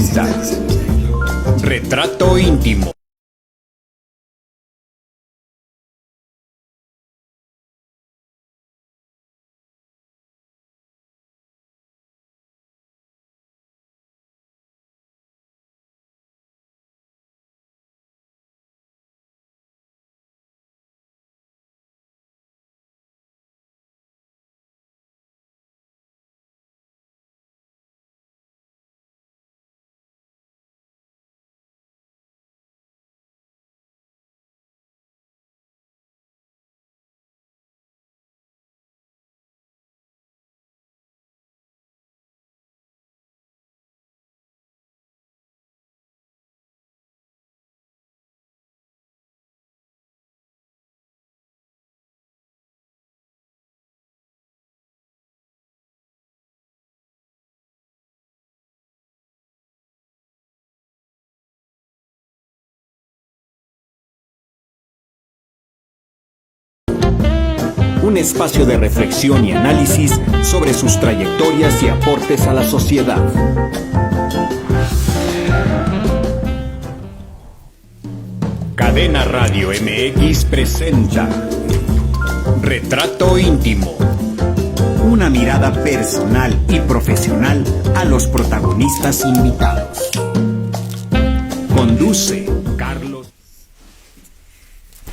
presenta Retrato Íntimo. Un espacio de reflexión y análisis sobre sus trayectorias y aportes a la sociedad. Cadena Radio MX presenta Retrato Íntimo. Una mirada personal y profesional a los protagonistas invitados. Conduce Carlos.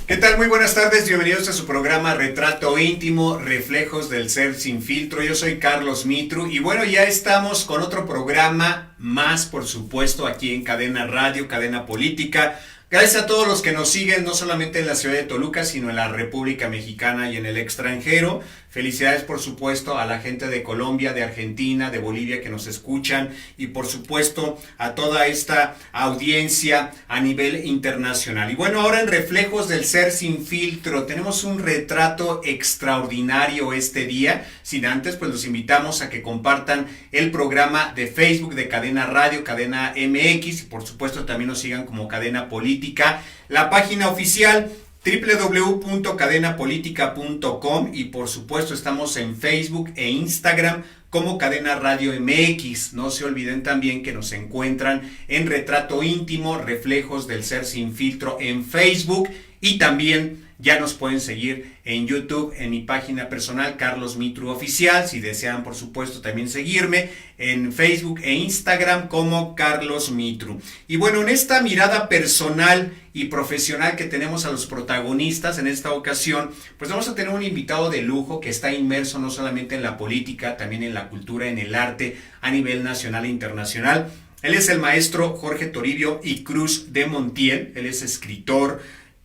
¿Qué tal? Muy buenas tardes, bienvenidos a su programa Retrato Íntimo, Reflejos del Ser Sin Filtro. Yo soy Carlos Mitru y bueno, ya estamos con otro programa más, por supuesto, aquí en Cadena Radio, Cadena Política. Gracias a todos los que nos siguen, no solamente en la ciudad de Toluca, sino en la República Mexicana y en el extranjero. Felicidades, por supuesto, a la gente de Colombia, de Argentina, de Bolivia que nos escuchan y, por supuesto, a toda esta audiencia a nivel internacional. Y bueno, ahora en Reflejos del Ser Sin Filtro tenemos un retrato extraordinario este día. Sin antes, pues los invitamos a que compartan el programa de Facebook de Cadena Radio, Cadena MX, y por supuesto también nos sigan como Cadena Política, la página oficial www.cadenapolitica.com y por supuesto estamos en Facebook e Instagram como Cadena Radio MX. No se olviden también que nos encuentran en Retrato Íntimo, Reflejos del Ser Sin Filtro en Facebook y también ya nos pueden seguir en YouTube, en mi página personal, Carlos Mitru Oficial. Si desean, por supuesto, también seguirme en Facebook e Instagram como Carlos Mitru. Y bueno, en esta mirada personal y profesional que tenemos a los protagonistas en esta ocasión, pues vamos a tener un invitado de lujo que está inmerso no solamente en la política, también en la cultura, en el arte, a nivel nacional e internacional. Él es el maestro Jorge Toribio y Cruz de Montiel. Él es escritor,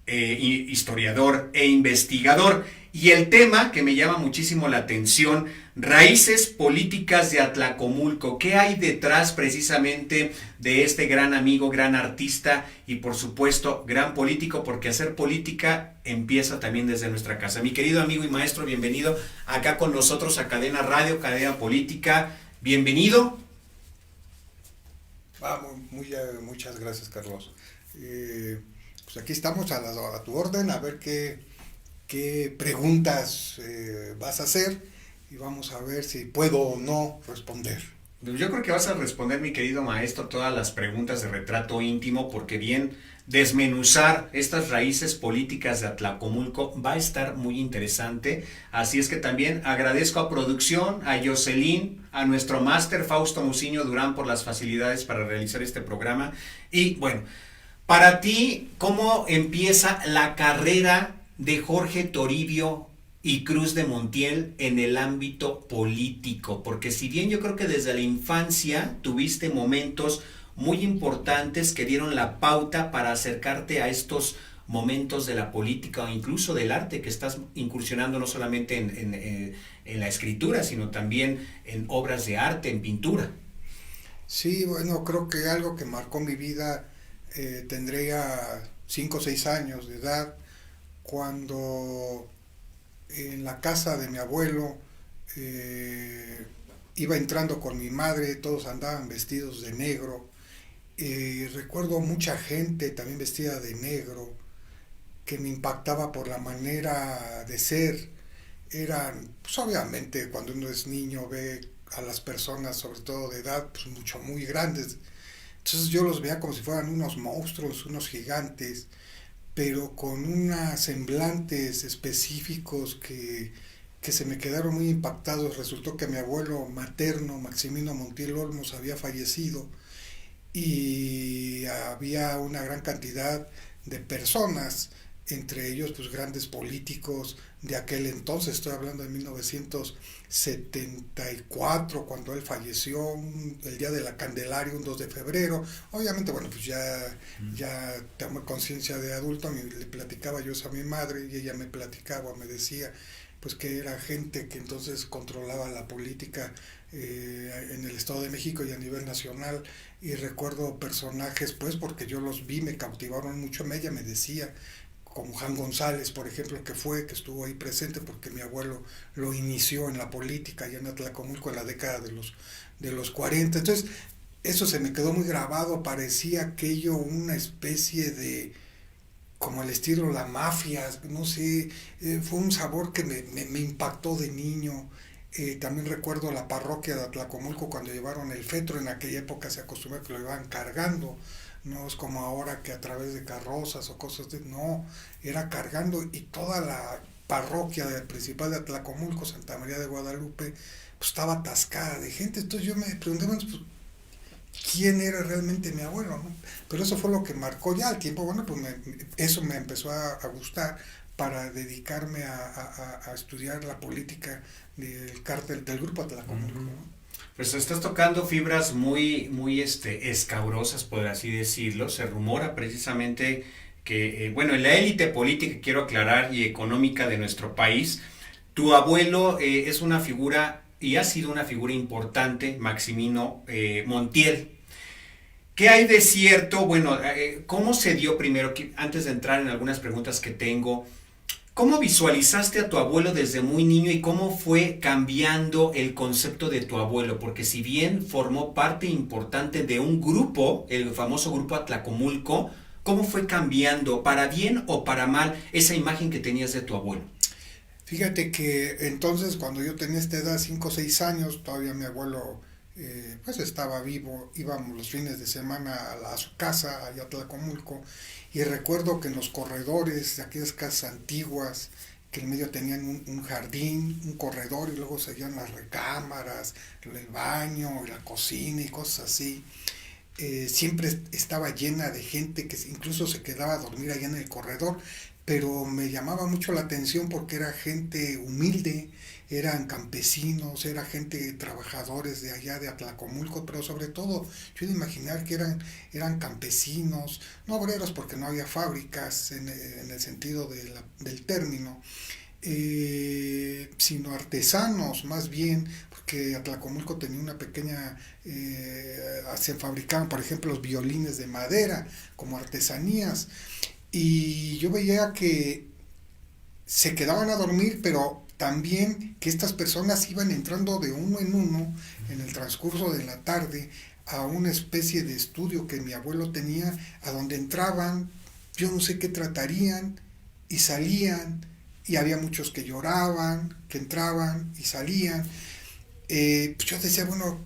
historiador e investigador, y el tema que me llama muchísimo la atención: raíces políticas de Atlacomulco. ¿Qué hay detrás precisamente de este gran amigo, gran artista y por supuesto gran político? Porque hacer política empieza también desde nuestra casa. Mi querido amigo y maestro, bienvenido acá con nosotros a Cadena Radio, Cadena Política. Bienvenido. Muchas gracias, Carlos. Pues aquí estamos a tu orden, a ver qué preguntas vas a hacer y vamos a ver si puedo o no responder. Yo creo que vas a responder, mi querido maestro, todas las preguntas de Retrato Íntimo, porque bien desmenuzar estas raíces políticas de Atlacomulco va a estar muy interesante. Así es que también agradezco a producción, a Jocelyn, a nuestro máster Fausto Muciño Durán por las facilidades para realizar este programa. Y bueno, para ti, ¿cómo empieza la carrera de Jorge Toribio y Cruz de Montiel en el ámbito político? Porque si bien yo creo que desde la infancia tuviste momentos muy importantes que dieron la pauta para acercarte a estos momentos de la política o incluso del arte, que estás incursionando no solamente en la escritura, sino también en obras de arte, en pintura. Sí, bueno, creo que algo que marcó mi vida, tendría 5 o 6 años de edad, cuando en la casa de mi abuelo iba entrando con mi madre, todos andaban vestidos de negro. Recuerdo mucha gente también vestida de negro, que me impactaba por la manera de ser. Eran, pues obviamente cuando uno es niño ve a las personas, sobre todo de edad, pues muy grandes, Entonces yo los veía como si fueran unos monstruos, unos gigantes, pero con unos semblantes específicos que se me quedaron muy impactados. Resultó que mi abuelo materno, Maximino Montiel Olmos, había fallecido y había una gran cantidad de personas, entre ellos pues grandes políticos de aquel entonces. Estoy hablando de 1974, cuando él falleció, el día de la Candelaria, un 2 de febrero. Obviamente, bueno, pues ya tomé conciencia de adulto, le platicaba yo eso a mi madre y ella me platicaba, me decía pues que era gente que entonces controlaba la política en el Estado de México y a nivel nacional. Y recuerdo personajes, pues porque yo los vi, me cautivaron mucho. Ella me decía, como Jan González, por ejemplo, que estuvo ahí presente porque mi abuelo lo inició en la política allá en Atlacomulco en la década de los 40. Entonces, eso se me quedó muy grabado. Parecía aquello una especie de, como el estilo la mafia, no sé, fue un sabor que me impactó de niño. También recuerdo la parroquia de Atlacomulco cuando llevaron el fetro. En aquella época se acostumbraba que lo iban cargando, no es como ahora que a través de carrozas o cosas de, no, era cargando, y toda la parroquia principal de Atlacomulco, Santa María de Guadalupe, pues estaba atascada de gente. Entonces yo me pregunté, bueno, pues, quién era realmente mi abuelo, ¿no? Pero eso fue lo que marcó ya el tiempo. Bueno, pues eso me empezó a gustar para dedicarme a estudiar la política del cártel, del grupo Atlacomulco, ¿no? Pues estás tocando fibras muy escabrosas, por así decirlo. Se rumora precisamente que, bueno, en la élite política, quiero aclarar, y económica de nuestro país, tu abuelo es una figura y ha sido una figura importante, Maximino Montiel. ¿Qué hay de cierto? Bueno, ¿cómo se dio primero? Antes de entrar en algunas preguntas que tengo, ¿cómo visualizaste a tu abuelo desde muy niño y cómo fue cambiando el concepto de tu abuelo? Porque si bien formó parte importante de un grupo, el famoso grupo Atlacomulco, ¿cómo fue cambiando, para bien o para mal, esa imagen que tenías de tu abuelo? Fíjate que entonces cuando yo tenía esta edad, 5 o 6 años, todavía mi abuelo pues estaba vivo. Íbamos los fines de semana a su casa, allá a Atlacomulco, y recuerdo que en los corredores de aquellas casas antiguas, que en medio tenían un jardín, un corredor, y luego seguían las recámaras, el baño, la cocina y cosas así. Siempre estaba llena de gente que incluso se quedaba a dormir allá en el corredor, pero me llamaba mucho la atención porque era gente humilde, eran campesinos, era gente trabajadores de allá de Atlacomulco, pero sobre todo yo de imaginar que eran campesinos, no obreros porque no había fábricas en el sentido del término, sino artesanos más bien, porque Atlacomulco tenía una pequeña, se fabricaban por ejemplo los violines de madera como artesanías, y yo veía que se quedaban a dormir, pero también que estas personas iban entrando de uno en uno en el transcurso de la tarde a una especie de estudio que mi abuelo tenía, a donde entraban, yo no sé qué tratarían, y salían, y había muchos que lloraban, que entraban y salían. Pues yo decía, bueno,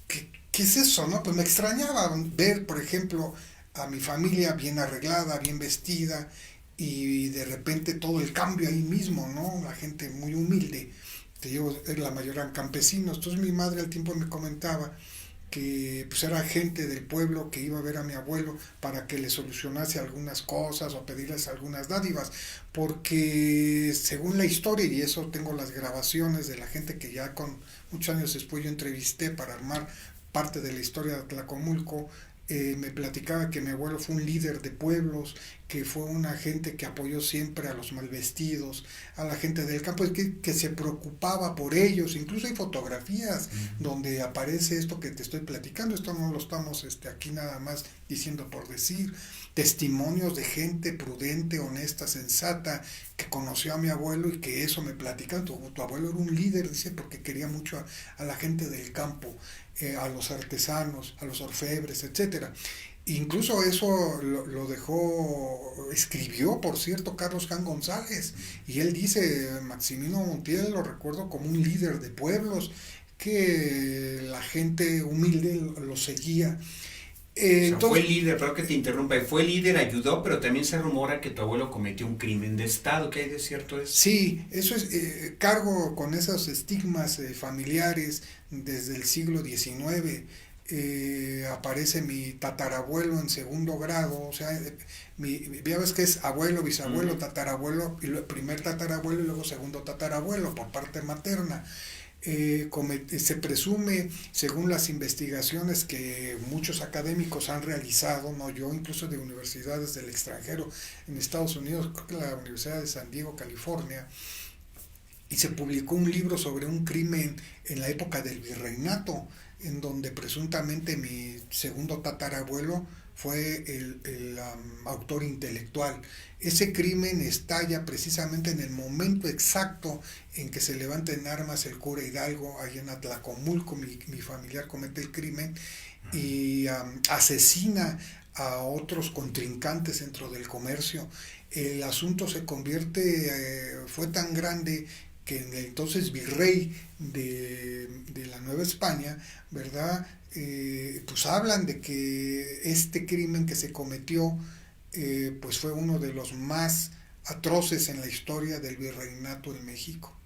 ¿qué es eso, no? Pues me extrañaba ver, por ejemplo, a mi familia bien arreglada, bien vestida, y de repente todo el cambio ahí mismo, ¿no? La gente muy humilde, te digo, la mayoría eran campesinos. Entonces mi madre al tiempo me comentaba que pues era gente del pueblo que iba a ver a mi abuelo para que le solucionase algunas cosas o pedirles algunas dádivas, porque según la historia, y eso tengo las grabaciones de la gente que ya con muchos años después yo entrevisté para armar parte de la historia de Tlacomulco, me platicaba que mi abuelo fue un líder de pueblos, que fue una gente que apoyó siempre a los malvestidos, a la gente del campo, que se preocupaba por ellos. Incluso hay fotografías donde aparece esto que te estoy platicando. Esto no lo estamos aquí nada más diciendo por decir. Testimonios de gente prudente, honesta, sensata, que conoció a mi abuelo y que eso me platica. Tu abuelo era un líder, dice, porque quería mucho a la gente del campo, a los artesanos, a los orfebres, etcétera. Incluso eso lo dejó, escribió, por cierto, Carlos Jan González, y él dice, Maximino Montiel lo recuerdo como un líder de pueblos, que la gente humilde lo seguía. O sea, Entonces, fue líder, perdón que te interrumpa, fue líder, ayudó, pero también se rumora que tu abuelo cometió un crimen de Estado. ¿Qué hay de cierto eso? sí, eso es, cargo con esos estigmas familiares desde el siglo XIX. Aparece mi tatarabuelo en segundo grado, o sea, ya ves que es abuelo, bisabuelo, tatarabuelo, y primer tatarabuelo y luego segundo tatarabuelo por parte materna. Se presume, según las investigaciones que muchos académicos han realizado, no yo, incluso de universidades del extranjero, en Estados Unidos, creo que la Universidad de San Diego, California, y se publicó un libro sobre un crimen en la época del virreinato, en donde presuntamente mi segundo tatarabuelo fue el autor intelectual. Ese crimen estalla precisamente en el momento exacto en que se levanta en armas el cura Hidalgo, allá en Atlacomulco. Mi familiar comete el crimen y asesina a otros contrincantes dentro del comercio. El asunto se convierte, fue tan grande que el entonces virrey de la Nueva España, ¿verdad? Pues hablan de que este crimen que se cometió pues fue uno de los más atroces en la historia del virreinato en México.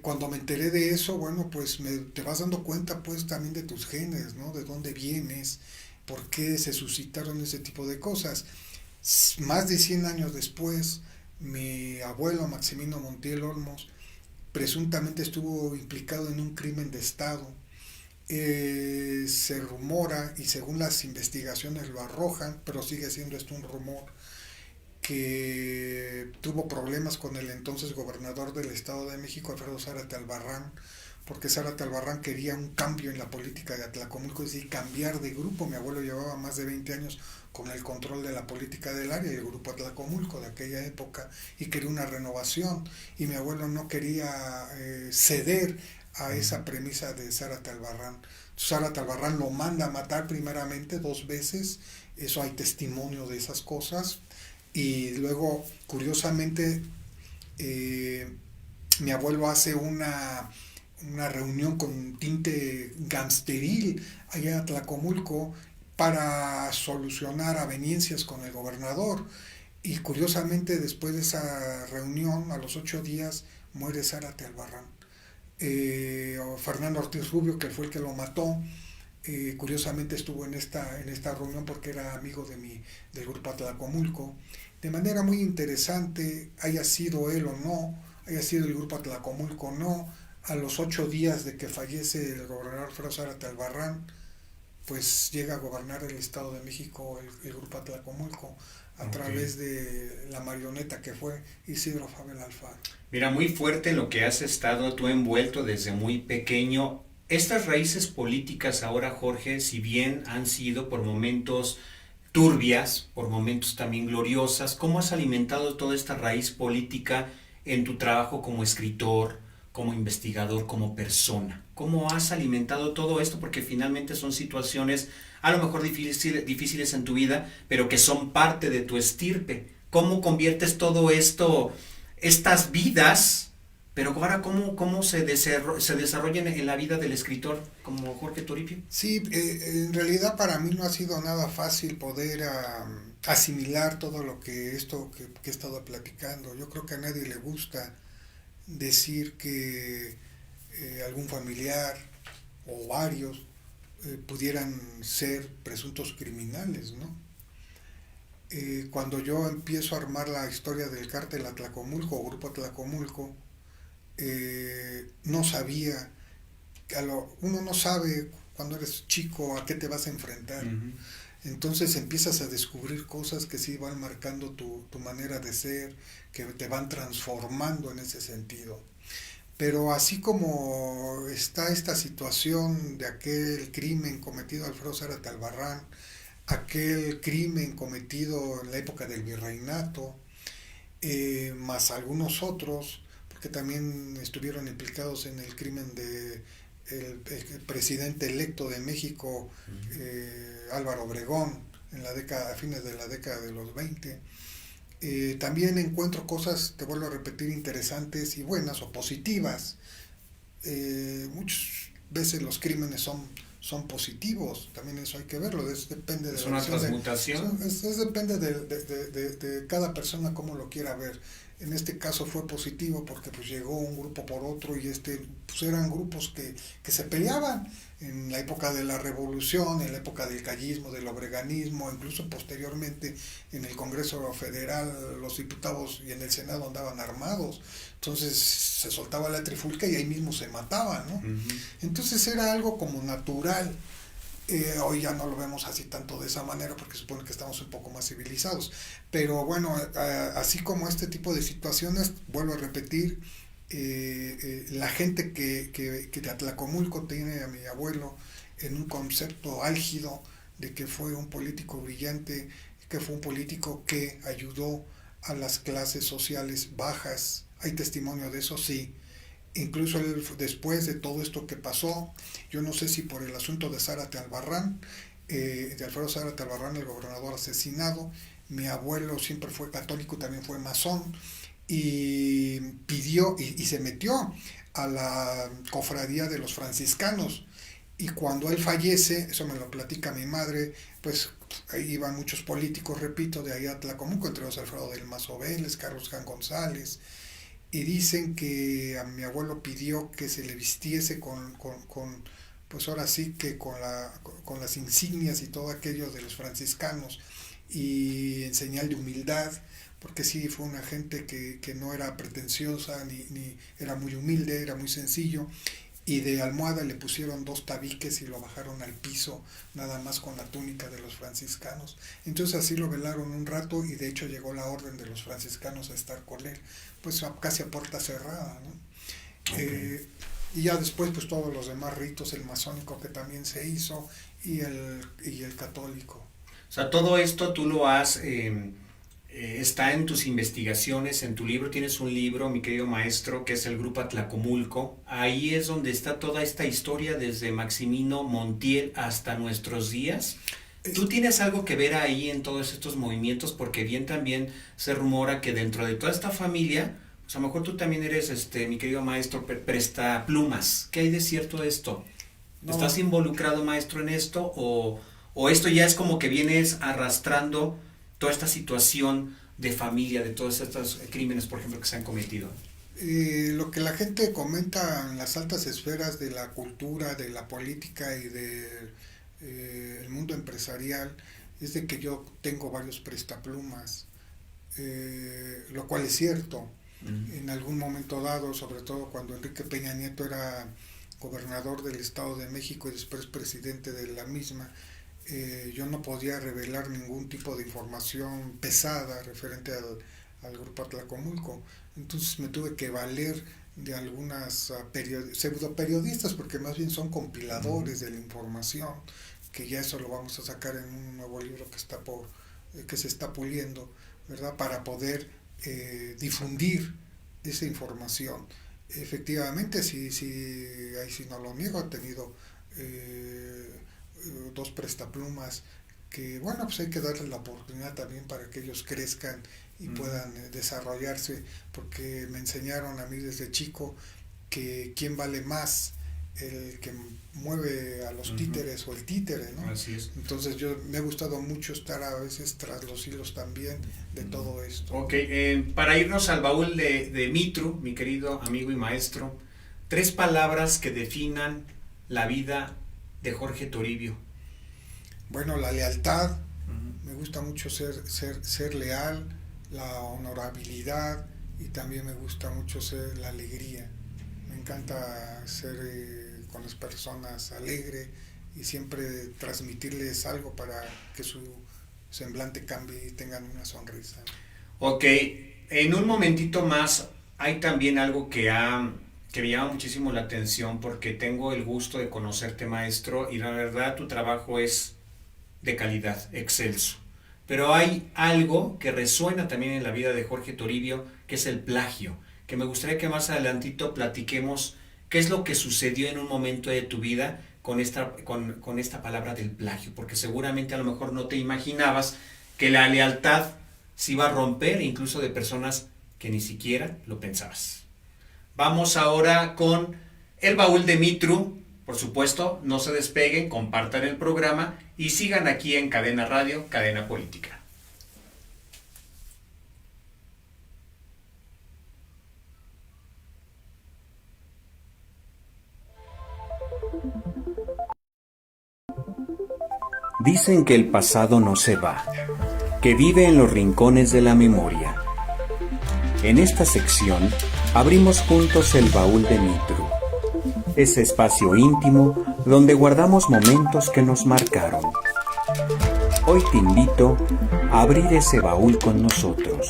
Cuando me enteré de eso, bueno, pues te vas dando cuenta pues también de tus genes, ¿no? De dónde vienes, por qué se suscitaron ese tipo de cosas. Más de 100 años después, mi abuelo Maximino Montiel Olmos presuntamente estuvo implicado en un crimen de Estado. Se rumora, y según las investigaciones lo arrojan, pero sigue siendo esto un rumor, que tuvo problemas con el entonces gobernador del Estado de México, Alfredo Zárate Albarrán, porque Zárate Albarrán quería un cambio en la política de Atlacomulco, es decir, cambiar de grupo. Mi abuelo llevaba más de 20 años con el control de la política del área y el grupo Atlacomulco de aquella época, y quería una renovación, y mi abuelo no quería ceder a esa premisa de Zárate Albarrán. Zárate Albarrán lo manda a matar primeramente 2 veces, eso hay testimonio de esas cosas, y luego curiosamente mi abuelo hace una reunión con tinte gangsteril allá en Atlacomulco para solucionar aveniencias con el gobernador, y curiosamente después de esa reunión, a los 8 días, muere Zárate Albarrán. Fernando Ortiz Rubio, que fue el que lo mató, curiosamente estuvo en esta reunión porque era amigo del grupo Atlacomulco. De manera muy interesante, haya sido él o no, haya sido el grupo Atlacomulco o no, a los 8 días de que fallece el gobernador Alfredo Zárate Albarrán, pues llega a gobernar el Estado de México el grupo Atlacomulco a través de la marioneta que fue Isidro Fabel Alfaro. Mira, muy fuerte en lo que has estado tú envuelto desde muy pequeño. Estas raíces políticas ahora, Jorge, si bien han sido por momentos turbias, por momentos también gloriosas, ¿cómo has alimentado toda esta raíz política en tu trabajo como escritor, como investigador, como persona? ¿Cómo has alimentado todo esto? Porque finalmente son situaciones a lo mejor difíciles en tu vida, pero que son parte de tu estirpe. ¿Cómo conviertes todo esto, estas vidas, pero ahora cómo se desarrollan en la vida del escritor como Jorge Toribio? Sí, en realidad para mí no ha sido nada fácil poder asimilar todo lo que he estado platicando. Yo creo que a nadie le gusta decir que algún familiar o varios pudieran ser presuntos criminales, ¿no? Cuando yo empiezo a armar la historia del cártel Atlacomulco o grupo Atlacomulco, no sabía, uno no sabe cuando eres chico a qué te vas a enfrentar. Uh-huh. Entonces empiezas a descubrir cosas que sí van marcando tu manera de ser, que te van transformando en ese sentido. Pero así como está esta situación de aquel crimen cometido Alfredo Zárate Albarrán, aquel crimen cometido en la época del virreinato, más algunos otros, porque también estuvieron implicados en el crimen de el presidente electo de México, Álvaro Obregón, a fines de la década de los 20. También encuentro cosas, te vuelvo a repetir, interesantes y buenas o positivas. Muchas veces los crímenes son positivos, también eso hay que verlo, depende de Es la una visión transmutación. depende de cada persona cómo lo quiera ver. En este caso fue positivo porque pues llegó un grupo por otro y pues eran grupos que se peleaban en la época de la revolución, en la época del callismo, del obreganismo, incluso posteriormente en el Congreso Federal los diputados y en el Senado andaban armados, entonces se soltaba la trifulca y ahí mismo se mataban, ¿no? Entonces era algo como natural. Hoy ya no lo vemos así tanto de esa manera porque supone que estamos un poco más civilizados. Pero bueno, así como este tipo de situaciones, vuelvo a repetir, la gente que de Atlacomulco tiene a mi abuelo en un concepto álgido de que fue un político brillante, que fue un político que ayudó a las clases sociales bajas. Hay testimonio de eso, sí. Incluso él, después de todo esto que pasó, yo no sé si por el asunto de Zárate Albarrán, de Alfredo Zárate Albarrán, el gobernador asesinado, mi abuelo siempre fue católico, también fue masón, y pidió y se metió a la cofradía de los franciscanos. Y cuando él fallece, eso me lo platica mi madre, pues ahí iban muchos políticos, repito, de ahí a Tlacomulco, entre los Alfredo del Mazo Vélez, Carlos Jan González, y dicen que a mi abuelo pidió que se le vistiese pues ahora sí que con las insignias y todo aquello de los franciscanos y en señal de humildad, porque sí fue una gente que no era pretenciosa ni era muy humilde, era muy sencillo, y de almohada le pusieron 2 tabiques y lo bajaron al piso, nada más con la túnica de los franciscanos. Entonces así lo velaron un rato y de hecho llegó la orden de los franciscanos a estar con él, pues casi a puerta cerrada, ¿no? Okay. Y ya después pues todos los demás ritos, el masónico que también se hizo y el católico. O sea, todo esto tú lo has... está en tus investigaciones, en tu libro. Tienes un libro, mi querido maestro, que es el Grupo Atlacomulco. Ahí es donde está toda esta historia desde Maximino Montiel hasta nuestros días. ¿Tú tienes algo que ver ahí en todos estos movimientos? Porque bien también se rumora que dentro de toda esta familia, pues a lo mejor tú también eres, mi querido maestro, presta plumas. ¿Qué hay de cierto de esto? No, ¿Estás involucrado, maestro, en esto? ¿O esto ya es como que vienes arrastrando toda esta situación de familia, de todos estos crímenes, por ejemplo, que se han cometido? Lo que la gente comenta en las altas esferas de la cultura, de la política y del el mundo empresarial es de que yo tengo varios prestaplumas, lo cual es cierto. En algún momento dado, sobre todo cuando Enrique Peña Nieto era gobernador del Estado de México y después presidente de la misma, yo no podía revelar ningún tipo de información pesada referente al Grupo Atlacomulco. Entonces me tuve que valer de algunas pseudo periodistas, porque más bien son compiladores de la información, que ya eso lo vamos a sacar en un nuevo libro que se está puliendo, ¿verdad? Para poder difundir esa información. Efectivamente, ahí sí no lo niego, he tenido 2 prestaplumas que, bueno, pues hay que darles la oportunidad también para que ellos crezcan y puedan desarrollarse, porque me enseñaron a mí desde chico que quién vale más, el que mueve a los títeres o el títere, ¿no? Así es. Entonces me ha gustado mucho estar a veces tras los hilos también de todo esto. Ok, para irnos al baúl de Mitru, mi querido amigo y maestro, 3 palabras que definan la vida de Jorge Toribio. Bueno, la lealtad, me gusta mucho ser leal, la honorabilidad y también me gusta mucho ser la alegría. Me encanta ser con las personas alegre y siempre transmitirles algo para que su semblante cambie y tengan una sonrisa. Ok, en un momentito más hay también algo que me llama muchísimo la atención porque tengo el gusto de conocerte, maestro, y la verdad tu trabajo es de calidad, excelso. Pero hay algo que resuena también en la vida de Jorge Toribio, que es el plagio, que me gustaría que más adelantito platiquemos qué es lo que sucedió en un momento de tu vida con esta palabra del plagio, porque seguramente a lo mejor no te imaginabas que la lealtad se iba a romper incluso de personas que ni siquiera lo pensabas. Vamos ahora con El Baúl de Mitru, por supuesto, no se despeguen, compartan el programa y sigan aquí en Cadena Radio, Cadena Política. Dicen que el pasado no se va, que vive en los rincones de la memoria. En esta sección abrimos juntos el Baúl de Mitru, ese espacio íntimo donde guardamos momentos que nos marcaron. Hoy te invito a abrir ese baúl con nosotros.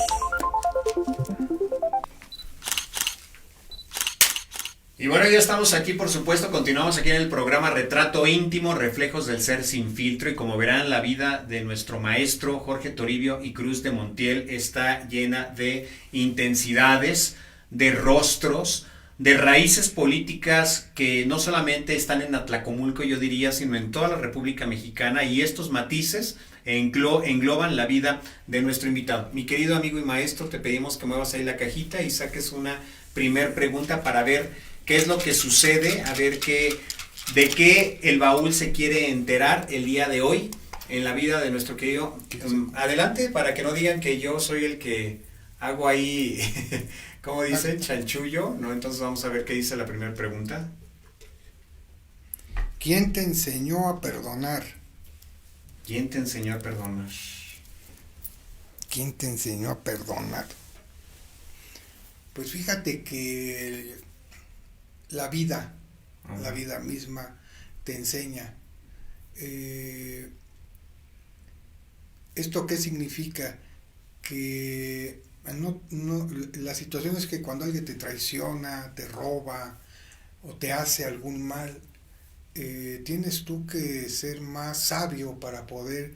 Y bueno, ya estamos aquí, por supuesto, continuamos aquí en el programa Retrato Íntimo, Reflejos del Ser Sin Filtro, y como verán, la vida de nuestro maestro Jorge Toribio y Cruz de Montiel está llena de intensidades, de rostros, de raíces políticas que no solamente están en Atlacomulco, yo diría, sino en toda la República Mexicana, y estos matices engloban la vida de nuestro invitado. Mi querido amigo y maestro, te pedimos que muevas ahí la cajita y saques una primer pregunta para ver qué es lo que sucede, a ver de qué el baúl se quiere enterar el día de hoy en la vida de nuestro querido. Adelante, para que no digan que yo soy el que hago ahí, ¿cómo dicen? Chanchullo, ¿no? Entonces vamos a ver qué dice la primera pregunta. ¿Quién te enseñó a perdonar? ¿Quién te enseñó a perdonar? ¿Quién te enseñó a perdonar? Pues fíjate que la vida misma te enseña. ¿Esto qué significa? Que la situación es que cuando alguien te traiciona, te roba o te hace algún mal, tienes tú que ser más sabio para poder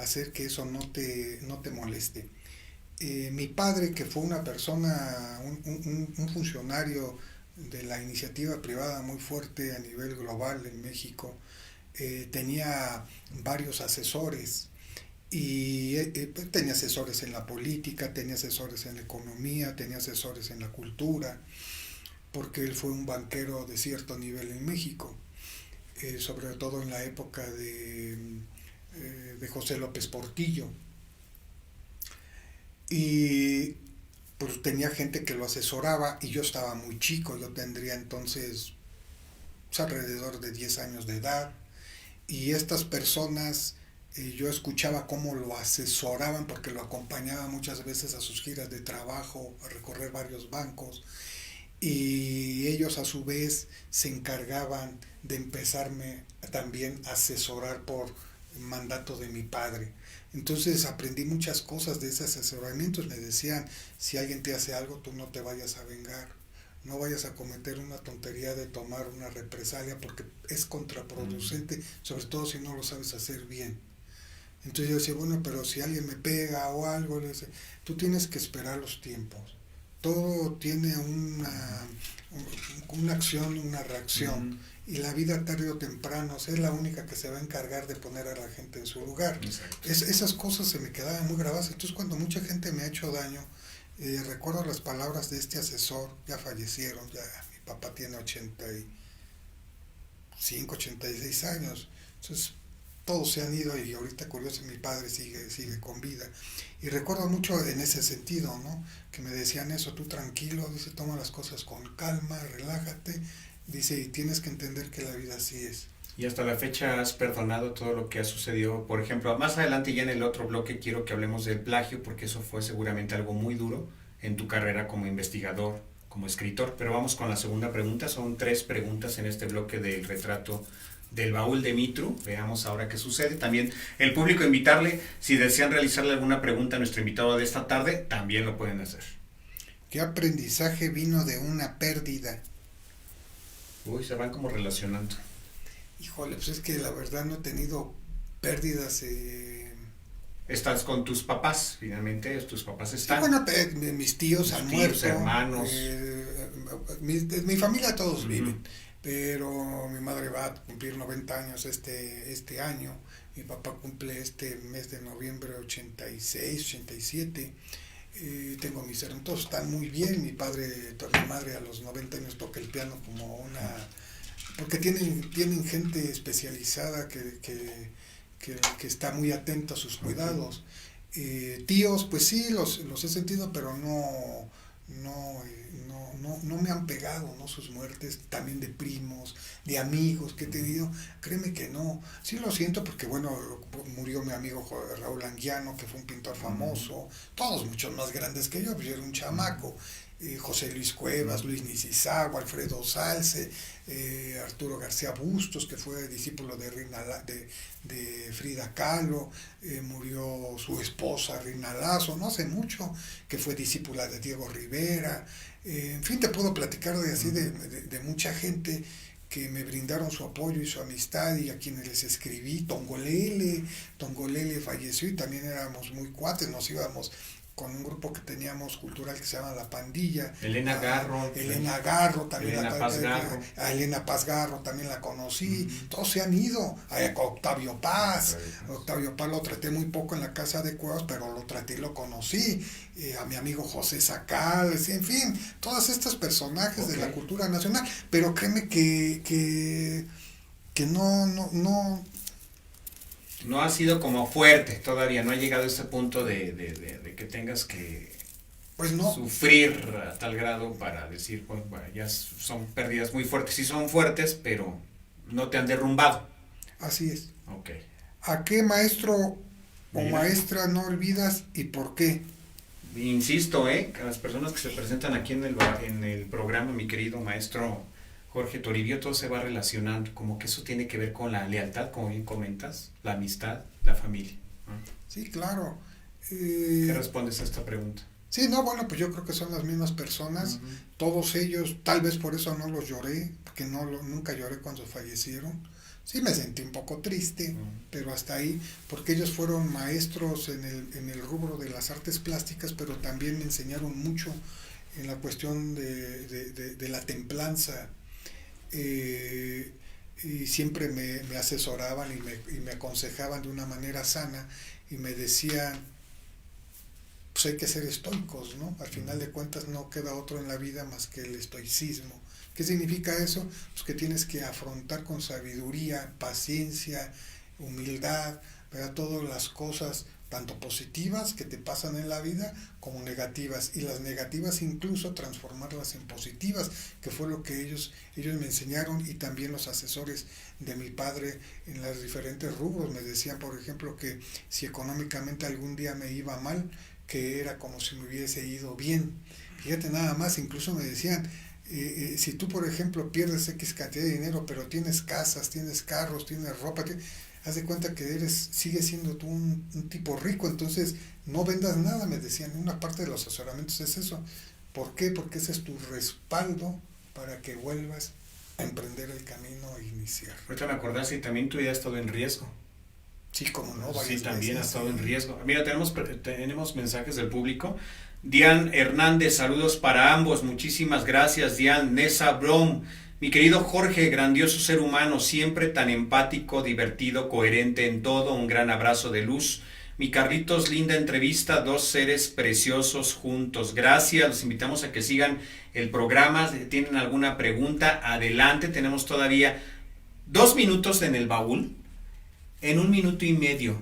hacer que eso no te moleste. Mi padre, que fue una persona, un funcionario de la iniciativa privada muy fuerte a nivel global en México, tenía varios asesores y tenía asesores en la política, tenía asesores en la economía, tenía asesores en la cultura, porque él fue un banquero de cierto nivel en México, sobre todo en la época de José López Portillo. Y pues tenía gente que lo asesoraba y yo estaba muy chico, yo tendría entonces pues, alrededor de 10 años de edad, y estas personas yo escuchaba cómo lo asesoraban porque lo acompañaba muchas veces a sus giras de trabajo, a recorrer varios bancos, y ellos a su vez se encargaban de empezarme también a asesorar por mandato de mi padre. Entonces aprendí muchas cosas de esos asesoramientos. Me decían, si alguien te hace algo, tú no te vayas a vengar, no vayas a cometer una tontería de tomar una represalia porque es contraproducente, sobre todo si no lo sabes hacer bien. Entonces yo decía, bueno, pero si alguien me pega o algo, le decía, tú tienes que esperar los tiempos. Todo tiene una acción, una reacción. Y la vida tarde o temprano es la única que se va a encargar de poner a la gente en su lugar. Esas cosas se me quedaban muy grabadas. Entonces cuando mucha gente me ha hecho daño, recuerdo las palabras de este asesor, ya fallecieron, ya mi papá tiene 85, 86 años. Entonces todos se han ido y ahorita curioso mi padre sigue con vida. Y recuerdo mucho en ese sentido, ¿no? Que me decían eso, tú tranquilo, dice, toma las cosas con calma, relájate. Dice, y tienes que entender que la vida así es. Y hasta la fecha has perdonado todo lo que ha sucedido. Por ejemplo, más adelante ya en el otro bloque quiero que hablemos del plagio, porque eso fue seguramente algo muy duro en tu carrera como investigador, como escritor. Pero vamos con la segunda pregunta. Son 3 preguntas en este bloque del retrato del baúl de Mitru. Veamos ahora qué sucede. También el público, invitarle, si desean realizarle alguna pregunta a nuestro invitado de esta tarde, también lo pueden hacer. ¿Qué aprendizaje vino de una pérdida? Uy, se van como relacionando. Híjole, pues es que la verdad no he tenido pérdidas. Estás con tus papás, finalmente, tus papás están. Sí, bueno, mis tíos han muerto. Hermanos. Mi familia todos viven, pero mi madre va a cumplir 90 años este año. Mi papá cumple este mes de noviembre 86, 87. tengo mis hermanos, todos están muy bien. Mi madre a los 90 años toca el piano como porque tienen gente especializada que está muy atenta a sus cuidados. Tíos, pues sí, los he sentido, pero no me han pegado, ¿no? Sus muertes, también de primos, de amigos que he tenido, créeme que no. Sí lo siento porque, bueno, murió mi amigo Raúl Anguiano, que fue un pintor famoso, todos muchos más grandes que yo, pues yo era un chamaco. José Luis Cuevas, Luis Nisizagua, Alfredo Salce, Arturo García Bustos, que fue discípulo de Frida Kahlo, murió su esposa Rina Lazo, no hace mucho, que fue discípula de Diego Rivera. En fin, te puedo platicar de mucha gente que me brindaron su apoyo y su amistad, y a quienes les escribí. Tongolele falleció y también éramos muy cuates, nos íbamos con un grupo que teníamos cultural que se llama La Pandilla. Elena Garro también. A Elena Paz Garro también la conocí. Todos se han ido. A Octavio Paz lo traté muy poco en la Casa de Cuevas, pero lo traté y lo conocí. A mi amigo José Sacales, en fin, todos estos personajes de la cultura nacional. Pero créeme que no ha sido como fuerte todavía, no ha llegado a ese punto de que tengas que pues no sufrir a tal grado para decir, bueno, ya son pérdidas muy fuertes. Sí son fuertes, pero no te han derrumbado. Así es. Okay. ¿A qué maestro o maestra no olvidas y por qué? Insisto, a las personas que se presentan aquí en el programa, mi querido maestro Jorge Toribio, todo se va relacionando, como que eso tiene que ver con la lealtad, como bien comentas, la amistad, la familia. Sí, claro. ¿Qué respondes a esta pregunta? Sí, no, bueno, pues yo creo que son las mismas personas, todos ellos, tal vez por eso no los lloré, porque nunca lloré cuando fallecieron. Sí me sentí un poco triste, pero hasta ahí, porque ellos fueron maestros en el rubro de las artes plásticas, pero también me enseñaron mucho en la cuestión de la templanza. Y siempre me asesoraban y me aconsejaban de una manera sana, y me decían, pues hay que ser estoicos, ¿no? Al final de cuentas no queda otro en la vida más que el estoicismo. ¿Qué significa eso? Pues que tienes que afrontar con sabiduría, paciencia, humildad, ¿verdad? Todas las cosas, tanto positivas que te pasan en la vida, como negativas, y las negativas incluso transformarlas en positivas, que fue lo que ellos me enseñaron, y también los asesores de mi padre en los diferentes rubros me decían, por ejemplo, que si económicamente algún día me iba mal, que era como si me hubiese ido bien. Fíjate nada más, incluso me decían, si tú, por ejemplo, pierdes X cantidad de dinero, pero tienes casas, tienes carros, tienes ropa, haz de cuenta que sigues siendo tú un tipo rico, entonces no vendas nada, me decían. Una parte de los asesoramientos es eso. ¿Por qué? Porque ese es tu respaldo para que vuelvas a emprender el camino e iniciar. Ahorita me acordaste, y también tu vida ha estado en riesgo. Sí, como no, sí, también ha estado en riesgo. Mira, tenemos mensajes del público. Diane Hernández, saludos para ambos, muchísimas gracias, Diane. Nessa Brom, mi querido Jorge, grandioso ser humano, siempre tan empático, divertido, coherente en todo, un gran abrazo de luz. Mi Carlitos, linda entrevista, dos seres preciosos juntos. Gracias, los invitamos a que sigan el programa. Si tienen alguna pregunta, adelante, tenemos todavía 2 minutos en el baúl. En 1 minuto y medio,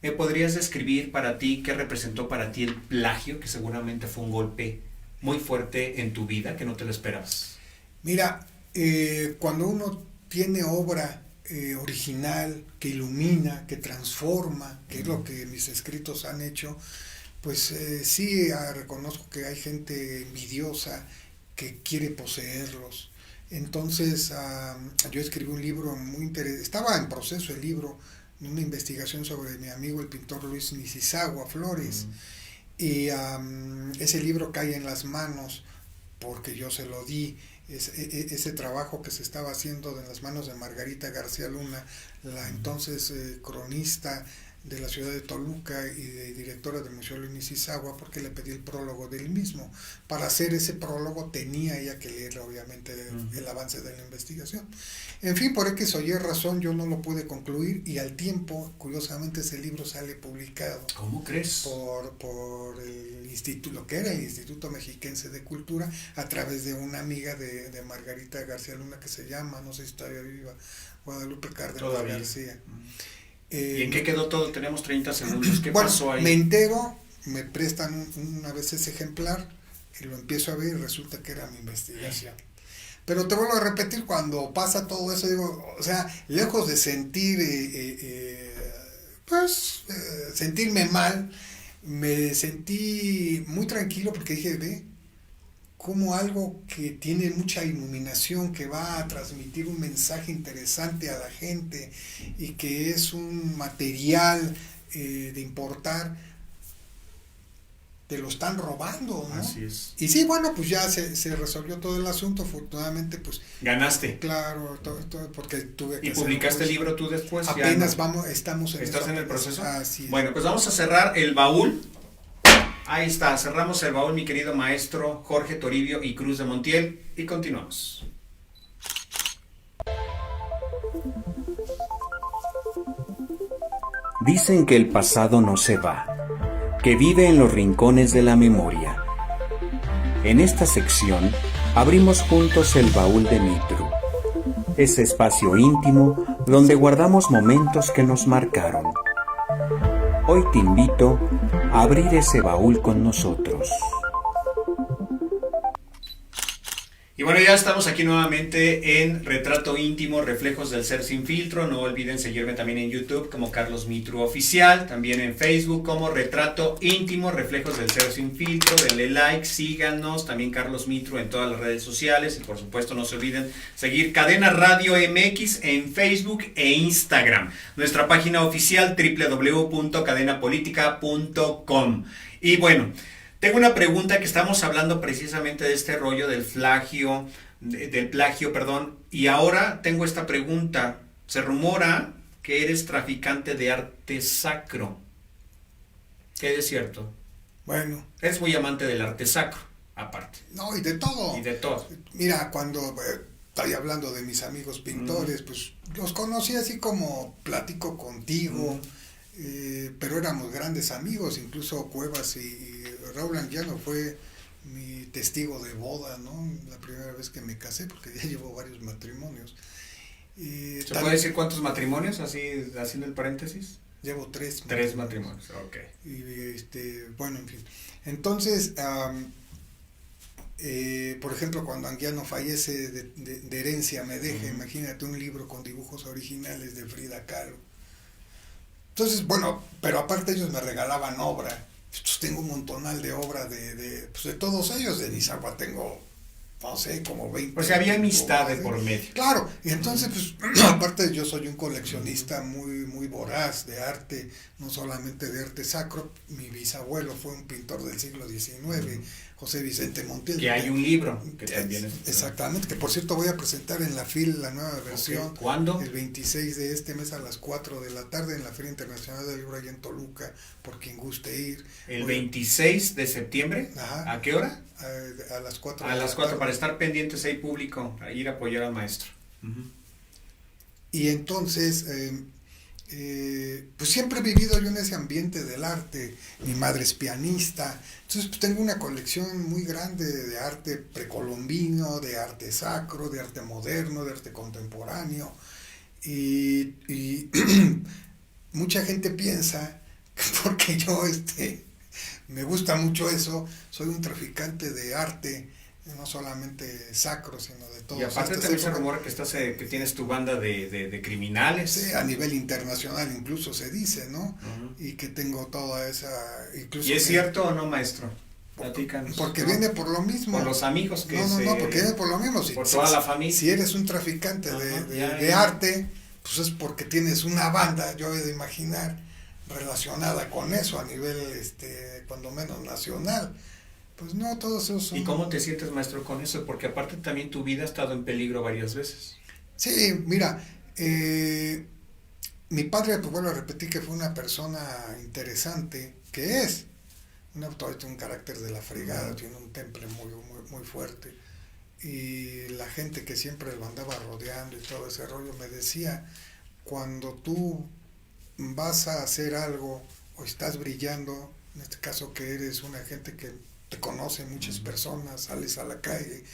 ¿me podrías describir para ti qué representó para ti el plagio, que seguramente fue un golpe muy fuerte en tu vida, que no te lo esperabas? Mira, cuando uno tiene obra original, que ilumina, que transforma, que es lo que mis escritos han hecho, pues sí reconozco que hay gente envidiosa que quiere poseerlos. Entonces yo escribí un libro muy interesante, estaba en proceso el libro, una investigación sobre mi amigo el pintor Luis Nisizagua Flores, y ese libro cae en las manos porque yo se lo di. Ese trabajo que se estaba haciendo en las manos de Margarita García Luna, la entonces cronista de la ciudad de Toluca y de directora del Museo Luis Isagua, porque le pedí el prólogo del mismo. Para hacer ese prólogo tenía ella que leer obviamente el avance de la investigación. En fin, por X o Y razón yo no lo pude concluir, y al tiempo, curiosamente, ese libro sale publicado. ¿Cómo crees? Por el instituto, lo que era el Instituto Mexiquense de Cultura, a través de una amiga de Margarita García Luna, que se llama, no sé si todavía viva, Guadalupe Cárdenas García. ¿Y en qué quedó todo? Tenemos 30 segundos. ¿Qué bueno, pasó ahí? Me entero, me prestan una vez ese ejemplar y lo empiezo a ver y resulta que era mi investigación. Pero te vuelvo a repetir, cuando pasa todo eso, digo, o sea, lejos de sentir, sentirme mal, me sentí muy tranquilo porque dije, ve, como algo que tiene mucha iluminación, que va a transmitir un mensaje interesante a la gente y que es un material de importar, te lo están robando, ¿no? Así es. Y sí, bueno, pues ya se resolvió todo el asunto, afortunadamente, pues... Ganaste. Claro, todo porque tuve que... ¿Y publicaste el libro tú después? Apenas no. estamos en... ¿Estás en el proceso? Así es. Bueno, pues vamos a cerrar el baúl. Ahí está, cerramos el baúl, mi querido maestro Jorge Toribio y Cruz de Montiel, y continuamos. Dicen que el pasado no se va, que vive en los rincones de la memoria. En esta sección abrimos juntos el baúl de Mitru, ese espacio íntimo donde guardamos momentos que nos marcaron. Hoy te invito a abrir ese baúl con nosotros. Y bueno, ya estamos aquí nuevamente en Retrato Íntimo, Reflejos del Ser Sin Filtro. No olviden seguirme también en YouTube como Carlos Mitru Oficial, también en Facebook como Retrato Íntimo, Reflejos del Ser Sin Filtro. Denle like, síganos, también Carlos Mitru en todas las redes sociales, y por supuesto no se olviden seguir Cadena Radio MX en Facebook e Instagram. Nuestra página oficial www.cadenapolitica.com. Y bueno, tengo una pregunta, que estamos hablando precisamente de este rollo del plagio, y ahora tengo esta pregunta. Se rumora que eres traficante de arte sacro. ¿Qué es cierto? Bueno. Eres muy amante del arte sacro, aparte. No, y de todo. Y de todo. Mira, cuando estoy hablando de mis amigos pintores, pues los conocí así como platico contigo, pero éramos grandes amigos, incluso Cuevas y Raúl Anguiano fue mi testigo de boda, ¿no? La primera vez que me casé, porque ya llevo varios matrimonios. ¿Se puede decir cuántos matrimonios, así haciendo el paréntesis? Llevo 3 matrimonios, ok. Y bueno, en fin. Entonces, por ejemplo, cuando Anguiano fallece de herencia, me deja, imagínate, un libro con dibujos originales de Frida Kahlo. Entonces, bueno, pero aparte ellos me regalaban obra. Pues tengo un montonal de obra de todos ellos. De Nisagua tengo, no sé, como 20. O sea, había amistad de por medio. Claro, y entonces, pues, aparte yo soy un coleccionista muy, muy voraz de arte, no solamente de arte sacro. Mi bisabuelo fue un pintor del siglo XIX, José Vicente Montiel. Que hay un libro que también es... Exactamente, que por cierto voy a presentar en la FIL la nueva versión. Okay. ¿Cuándo? El 26 de este mes a las 4 de la tarde en la Feria Internacional del Libro allá en Toluca, por quien guste ir. El 26 de septiembre. Ajá. ¿A qué hora? A las 4. A las 4, para estar pendientes ahí público, a ir a apoyar al maestro. Y entonces, pues siempre he vivido yo en ese ambiente del arte. Mi madre es pianista, entonces pues tengo una colección muy grande de arte precolombino, de arte sacro, de arte moderno, de arte contemporáneo, y mucha gente piensa que porque yo me gusta mucho eso, soy un traficante de arte, no solamente sacro, sino de todo. Y aparte también se rumora que que tienes tu banda de criminales. Sí, a nivel internacional incluso se dice, ¿no? Y que tengo toda esa... Incluso ¿Y es cierto o no, maestro? Platícanos. Porque viene por lo mismo. Por los amigos que No, porque viene por lo mismo. Por toda la familia. Si eres un traficante de arte, pues es porque tienes una banda, yo he de imaginar, relacionada con eso a nivel, cuando menos nacional. Pues no, todos esos son... ¿Y cómo te sientes, maestro, con eso? Porque aparte también tu vida ha estado en peligro varias veces. Sí, mira, Mi padre, pues vuelvo a repetir que fue una persona interesante, que es, todavía tiene un carácter de la fregada, tiene un temple muy fuerte. Y la gente que siempre lo andaba rodeando y todo ese rollo me decía, cuando tú vas a hacer algo o estás brillando, en este caso que eres una gente que te conoce muchas personas, sales a la calle,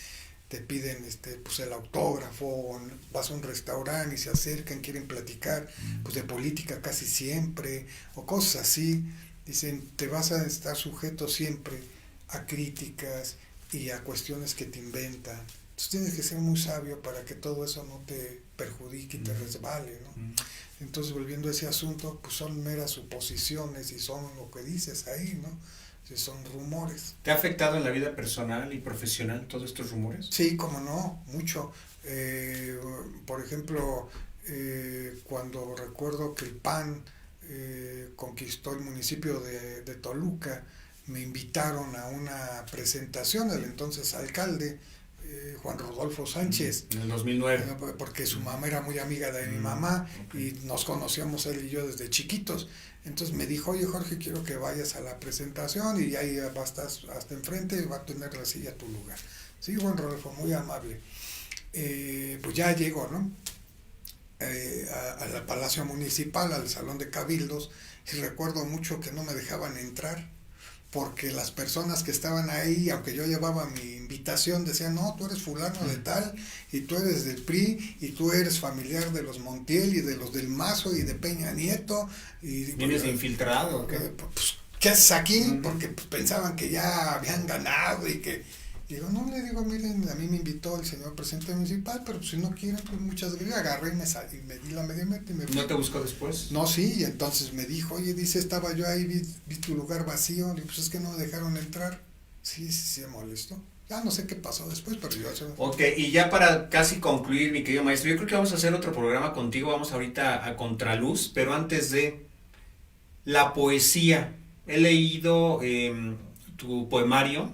te piden pues el autógrafo, vas a un restaurante y se acercan, quieren platicar pues de política casi siempre o cosas así, dicen, te vas a estar sujeto siempre a críticas y a cuestiones que te inventan. Entonces tienes que ser muy sabio para que todo eso no te perjudique y te resbale, ¿no? Entonces, volviendo a ese asunto, pues son meras suposiciones y son lo que dices ahí, ¿no? Son rumores. ¿Te ha afectado en la vida personal y profesional todos estos rumores? Sí, cómo no, mucho. Por ejemplo, cuando recuerdo que el PAN conquistó el municipio de Toluca, me invitaron a una presentación del entonces alcalde, Juan Rodolfo Sánchez. En el 2009. Porque su mamá era muy amiga de mi mamá, okay. Y nos conocíamos él y yo desde chiquitos. Entonces me dijo, oye Jorge, quiero que vayas a la presentación y ahí va a estar hasta enfrente y va a tener la silla a tu lugar. Sí, Juan Rodolfo, muy amable. Pues ya llegó, ¿no? Al Palacio Municipal, al Salón de Cabildos, y recuerdo mucho que no me dejaban entrar, porque las personas que estaban ahí, aunque yo llevaba mi invitación, decían, no, tú eres fulano de tal, y tú eres del PRI, y tú eres familiar de los Montiel, y de los del Mazo, y de Peña Nieto. ¿Vienes de infiltrado? Pues, ¿qué haces aquí? Porque pues, pensaban que ya habían ganado, y que... Digo, no, le digo, miren, a mí me invitó el señor presidente municipal, pero pues, si no quieren, pues muchas gracias. Agarré y me salí, me di la media meta y me fui. ¿No te buscó después? No, sí, y entonces me dijo, oye, dice, estaba yo ahí, vi tu lugar vacío. Le digo, pues es que no me dejaron entrar. Sí, se molestó. Ya no sé qué pasó después, pero yo... Ok, y ya para casi concluir, mi querido maestro, yo creo que vamos a hacer otro programa contigo, vamos ahorita a Contraluz, pero antes de la poesía, he leído tu poemario,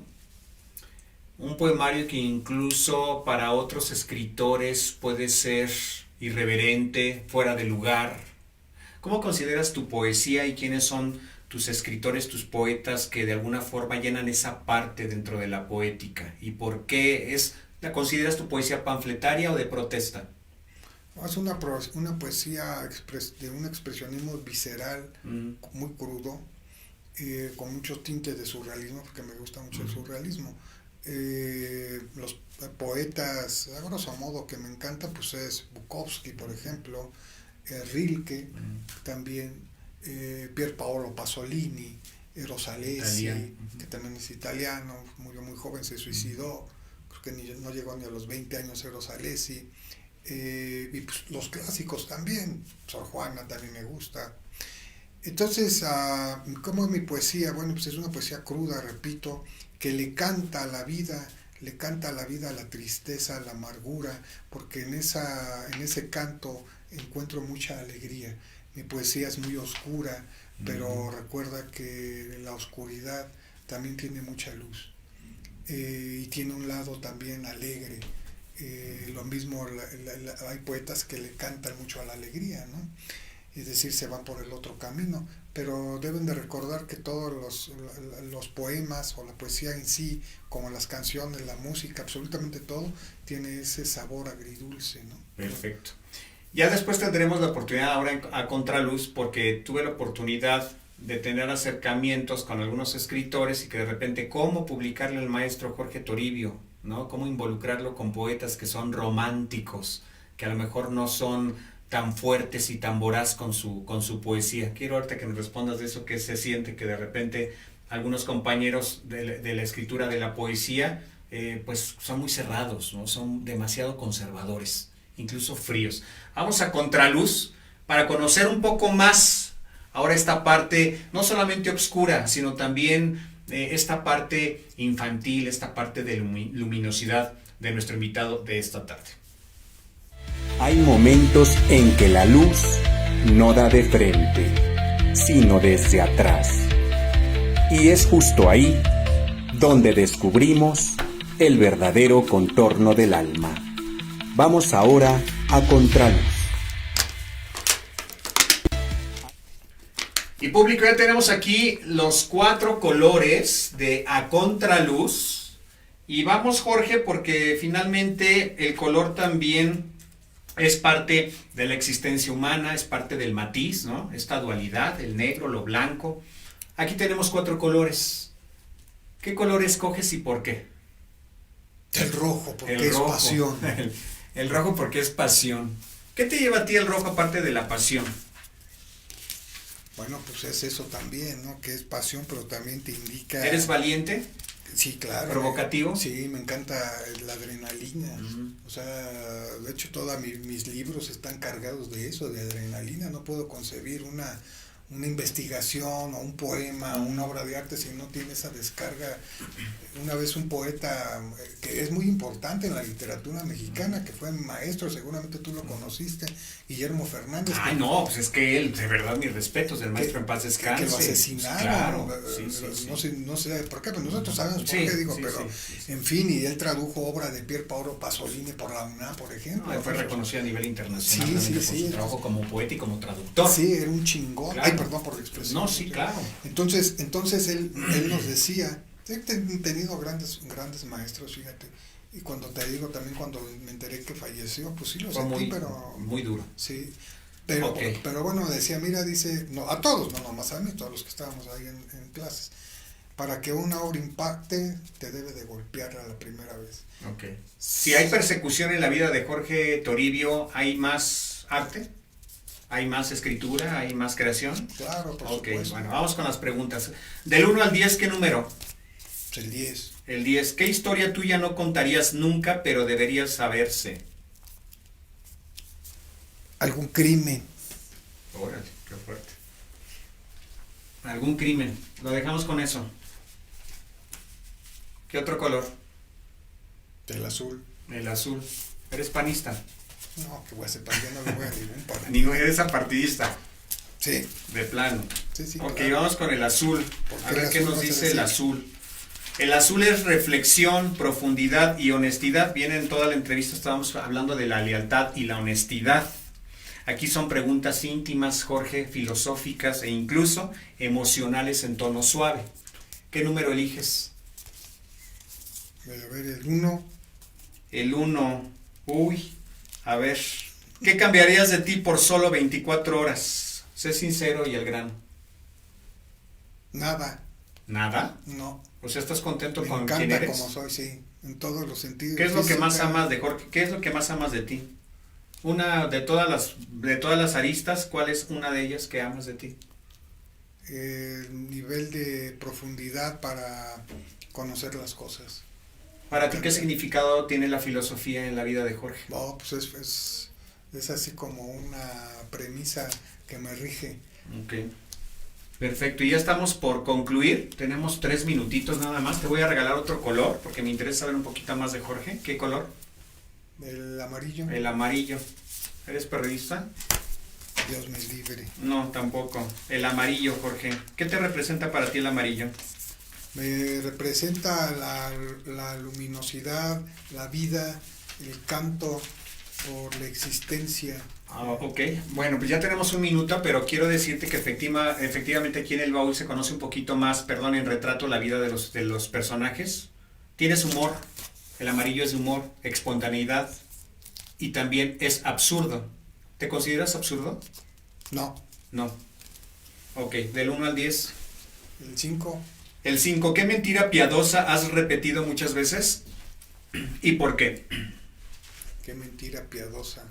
un poemario que incluso para otros escritores puede ser irreverente, fuera de lugar. ¿Cómo consideras tu poesía y quiénes son tus escritores, tus poetas que de alguna forma llenan esa parte dentro de la poética? ¿Y por qué la consideras tu poesía panfletaria o de protesta? Es una poesía de un expresionismo visceral, muy crudo, con muchos tintes de surrealismo, porque me gusta mucho el surrealismo. Los poetas, a grosso modo, que me encanta, pues es Bukowski, por ejemplo, Rilke, también Pier Paolo Pasolini, Eros Alessi, que también es italiano, murió muy joven, se suicidó, creo que no llegó ni a los 20 años Eros Alessi, y pues los clásicos también, Sor Juana también me gusta. Entonces, ¿cómo es mi poesía? Bueno, pues es una poesía cruda, repito, que le canta a la vida, a la tristeza, a la amargura, porque en ese canto encuentro mucha alegría. Mi poesía es muy oscura, pero recuerda que la oscuridad también tiene mucha luz, y tiene un lado también alegre. Lo mismo, hay poetas que le cantan mucho a la alegría, ¿no? Es decir, se van por el otro camino, pero deben de recordar que todos los poemas o la poesía en sí, como las canciones, la música, absolutamente todo, tiene ese sabor agridulce, ¿no? Perfecto. Ya después tendremos la oportunidad ahora a Contraluz, porque tuve la oportunidad de tener acercamientos con algunos escritores y que de repente cómo publicarle al maestro Jorge Toribio, ¿no? Cómo involucrarlo con poetas que son románticos, que a lo mejor no son tan fuertes y tan voraz con su poesía. Quiero ahorita que nos respondas de eso, que se siente que de repente algunos compañeros de la escritura de la poesía pues son muy cerrados, ¿no? Son demasiado conservadores, incluso fríos. Vamos a Contraluz para conocer un poco más ahora esta parte no solamente oscura, sino también esta parte infantil, esta parte de luminosidad de nuestro invitado de esta tarde. Hay momentos en que la luz no da de frente, sino desde atrás. Y es justo ahí donde descubrimos el verdadero contorno del alma. Vamos ahora a Contraluz. Y público, ya tenemos aquí los 4 colores de A Contraluz. Y vamos, Jorge, porque finalmente el color también es parte de la existencia humana, es parte del matiz, ¿no? Esta dualidad, el negro, lo blanco. Aquí tenemos 4 colores. ¿Qué color escoges y por qué? El rojo, porque El es rojo. pasión. El rojo porque es pasión. ¿Qué te lleva a ti el rojo aparte de la pasión? Bueno, pues es eso también, ¿no? Que es pasión, pero también te indica... ¿Eres valiente? Sí, claro. ¿Provocativo? Sí, me encanta la adrenalina. O sea, de hecho, todos mis libros están cargados de eso, de adrenalina. No puedo concebir una investigación o un poema o una obra de arte si no tiene esa descarga. Una vez un poeta que es muy importante en la literatura mexicana, que fue mi maestro, seguramente tú lo conociste, Guillermo Fernández. Ay, no, pues es que él, de verdad, mis respetos, el maestro en paz descanse. Que lo asesinaron. Claro, sí. No sé por qué, pues nosotros sabemos por Sí, qué, digo, sí, pero sí. en fin, y él tradujo obra de Pier Paolo Pasolini por la UNAM, por ejemplo. Fue reconocido a nivel internacional Sí, también sí, por su trabajo como poeta y como traductor. Sí, era un chingón. Claro. Ay, perdón por la expresión. No, sí, claro. Entonces él nos decía, he tenido grandes maestros, fíjate. Y cuando te digo también, cuando me enteré que falleció, pues sí lo Fue sentí, muy, pero... muy duro. Sí, pero, Okay. pero bueno, decía, mira, dice, no, a todos, no nomás a mí, todos los que estábamos ahí en clases, para que una obra impacte, te debe de golpear a la primera vez. Okay. Si hay persecución en la vida de Jorge Toribio, ¿hay más arte? ¿Hay más escritura? ¿Hay más creación? Claro, por Ok, supuesto. bueno, vamos con las preguntas. Del 1 al 10, ¿qué número? El 10. El 10. ¿Qué historia tuya no contarías nunca, pero deberías saberse? Algún crimen. Órale, qué fuerte. Algún crimen. Lo dejamos con eso. ¿Qué otro color? El azul. El azul. ¿Eres panista? No, que voy a ser pan, ya no le voy a ningún pan. Ni no eres apartidista. Sí, De plano. sí. Ok, claro. vamos con el azul. Porque A el ver qué azul nos va a ser dice el así. azul. El azul es reflexión, profundidad y honestidad. Viene en toda la entrevista, estábamos hablando de la lealtad y la honestidad. Aquí son preguntas íntimas, Jorge, filosóficas e incluso emocionales en tono suave. ¿Qué número eliges? A ver, el 1. El 1. Uy, a ver. ¿Qué cambiarías de ti por solo 24 horas? Sé sincero y al grano. Nada. ¿Nada? No. O sea, ¿estás contento Me con encanta quién eres? como soy, sí. En todos los sentidos. ¿Qué es lo que más Física, amas de Jorge? ¿Qué es lo que más amas de ti? Una de todas las aristas, ¿cuál es una de ellas que amas de ti? El nivel de profundidad para conocer las cosas. Para ti, ¿qué significado tiene la filosofía en la vida de Jorge? No, pues es así como una premisa que me rige. Ok. Perfecto, y ya estamos por concluir. Tenemos 3 minutitos nada más. Te voy a regalar otro color porque me interesa saber un poquito más de Jorge. ¿Qué color? El amarillo, El amarillo. ¿Eres periodista? Dios me libre. No, tampoco. El amarillo, Jorge. ¿Qué te representa para ti el amarillo? Me representa la luminosidad, la vida, el canto por la existencia. Ok, bueno, pues ya tenemos un minuto, pero quiero decirte que efectivamente aquí en el baúl se conoce un poquito más, perdón, en retrato la vida de los personajes. Tienes humor, el amarillo es de humor, espontaneidad y también es absurdo. ¿Te consideras absurdo? No, No. Ok, del 1 al 10. el 5. El 5, ¿qué mentira piadosa has repetido muchas veces? ¿Y por qué? Qué mentira piadosa.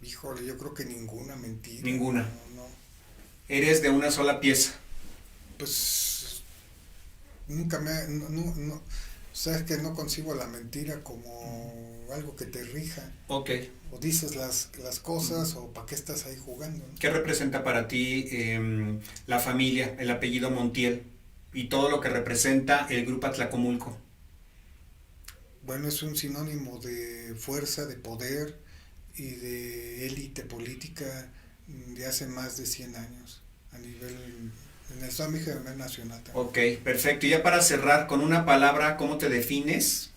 Híjole, yo creo que ninguna mentira. Ninguna. No. Eres de una sola pieza. Pues nunca no, sabes que no concibo la mentira como algo que te rija. Ok. O dices las cosas o para qué estás ahí jugando, ¿no? ¿Qué representa para ti la familia, el apellido Montiel y todo lo que representa el grupo Atlacomulco? Bueno, es un sinónimo de fuerza, de poder y de élite política de hace más de 100 años en el Estado México a nivel nacional también. Ok, perfecto. Y ya para cerrar, con una palabra, ¿cómo te defines?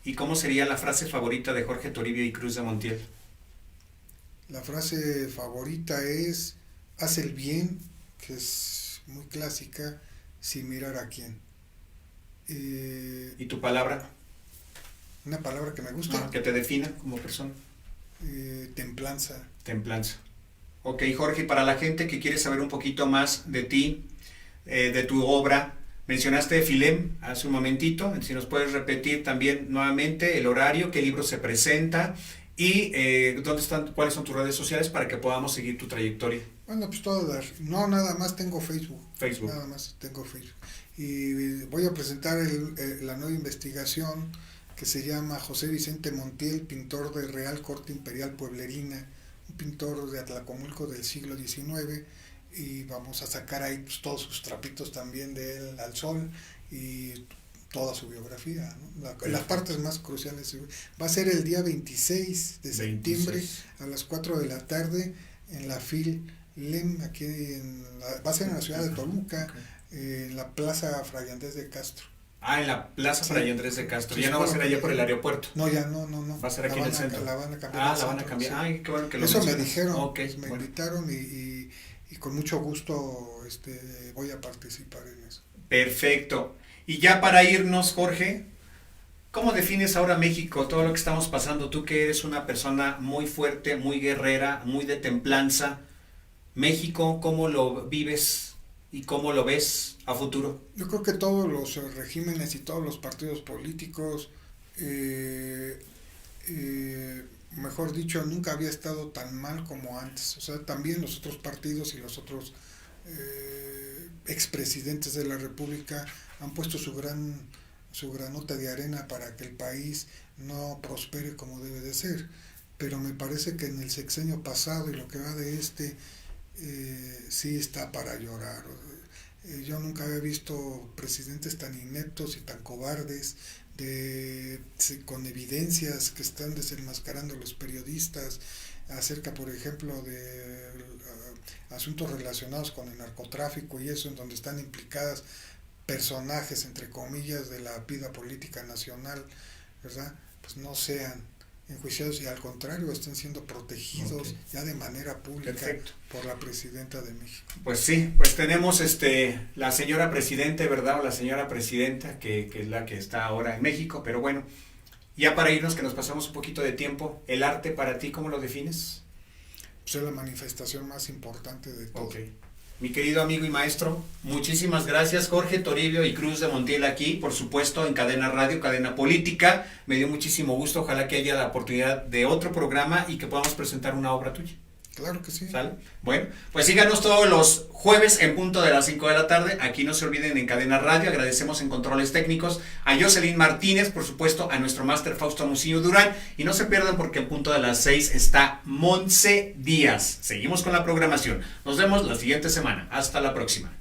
¿Y cómo sería la frase favorita de Jorge Toribio y Cruz de Montiel? La frase favorita es haz el bien, que es muy clásica, sin mirar a quién. ¿Y tu palabra? Una palabra que me gusta. Que te defina como persona. Templanza. Templanza. Ok, Jorge, para la gente que quiere saber un poquito más de ti, de tu obra, mencionaste Filem hace un momentito, si nos puedes repetir también nuevamente el horario, qué libro se presenta y dónde están, cuáles son tus redes sociales para que podamos seguir tu trayectoria. Bueno, pues no, nada más tengo Facebook. Facebook. Nada más tengo Facebook. Y voy a presentar la nueva investigación que se llama José Vicente Montiel, pintor de Real Corte Imperial Pueblerina, un pintor de Atlacomulco del siglo XIX, y vamos a sacar ahí pues, todos sus trapitos también de él al sol y toda su biografía, ¿no? Las partes más cruciales. Va a ser el día 26 de septiembre a las 4 de la tarde en la FIL-LEM, aquí va a ser en la ciudad de Toluca, en la Plaza Fray Andrés de Castro. En la Plaza Fray Andrés de Castro. Sí, ya no va a ser allá por el aeropuerto. No, ya no. Va a ser aquí en el centro. La van a cambiar. La van a cambiar. Sí. Ay, qué bueno que lo Eso mencionas. me dijeron, Okay, me invitaron y con mucho gusto voy a participar en eso. Perfecto. Y ya para irnos, Jorge, ¿cómo defines ahora México? Todo lo que estamos pasando, tú que eres una persona muy fuerte, muy guerrera, muy de templanza. México, ¿cómo lo vives y cómo lo ves a futuro? Yo creo que todos los regímenes y todos los partidos políticos, mejor dicho, nunca había estado tan mal como antes. O sea, también los otros partidos y los otros expresidentes de la República han puesto su granota de arena para que el país no prospere como debe de ser. Pero me parece que en el sexenio pasado y lo que va de sí está para llorar. Yo nunca había visto presidentes tan ineptos y tan cobardes, con evidencias que están desenmascarando los periodistas acerca, por ejemplo, de asuntos relacionados con el narcotráfico y eso, en donde están implicadas personajes, entre comillas, de la vida política nacional, ¿verdad? Pues no sean enjuiciados y al contrario están siendo protegidos ya de manera pública. Perfecto. Por la presidenta de México. Pues sí, pues tenemos la señora presidente, ¿verdad? O la señora presidenta que es la que está ahora en México, pero bueno, ya para irnos que nos pasamos un poquito de tiempo, ¿el arte para ti cómo lo defines? Pues es la manifestación más importante de todo. Okay. Mi querido amigo y maestro, muchísimas gracias, Jorge Toribio y Cruz de Montiel aquí, por supuesto en Cadena Radio, Cadena Política. Me dio muchísimo gusto, ojalá que haya la oportunidad de otro programa y que podamos presentar una obra tuya. Claro que sí. ¿Sale? Bueno, pues síganos todos los jueves en punto de las 5 de la tarde. Aquí no se olviden en Cadena Radio. Agradecemos en controles técnicos a Jocelyn Martínez, por supuesto, a nuestro máster Fausto Musillo Durán. Y no se pierdan porque en punto de las 6 está Monse Díaz. Seguimos con la programación. Nos vemos la siguiente semana. Hasta la próxima.